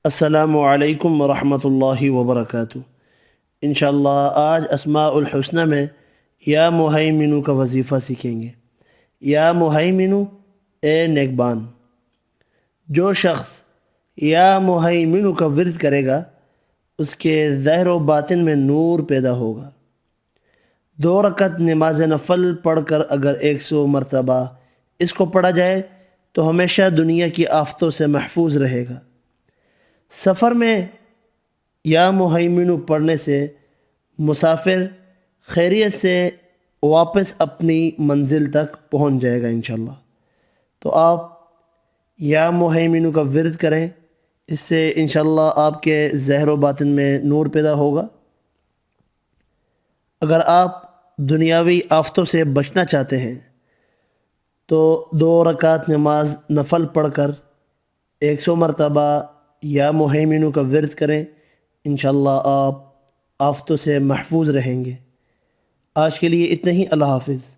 السلام علیکم ورحمۃ اللہ وبرکاتہ۔ انشاءاللہ آج اسماء الحسنہ میں یا محیمنو کا وظیفہ سیکھیں گے۔ یا محیمنو، اے نیکبان۔ جو شخص یا محیمنو کا ورد کرے گا اس کے ظاہر و باطن میں نور پیدا ہوگا۔ 2 رکعت نماز نفل پڑھ کر اگر 100 مرتبہ اس کو پڑھا جائے تو ہمیشہ دنیا کی آفتوں سے محفوظ رہے گا۔ سفر میں یا محیمنو پڑھنے سے مسافر خیریت سے واپس اپنی منزل تک پہنچ جائے گا انشاءاللہ۔ تو آپ یا محیمنو کا ورد کریں، اس سے انشاءاللہ آپ کے ظاہر و باطن میں نور پیدا ہوگا۔ اگر آپ دنیاوی آفتوں سے بچنا چاہتے ہیں تو 2 رکعت نماز نفل پڑھ کر 100 مرتبہ یا محیمنو کا ورد کریں، انشاءاللہ آپ آفتوں سے محفوظ رہیں گے۔ آج کے لیے اتنا ہی، اللہ حافظ۔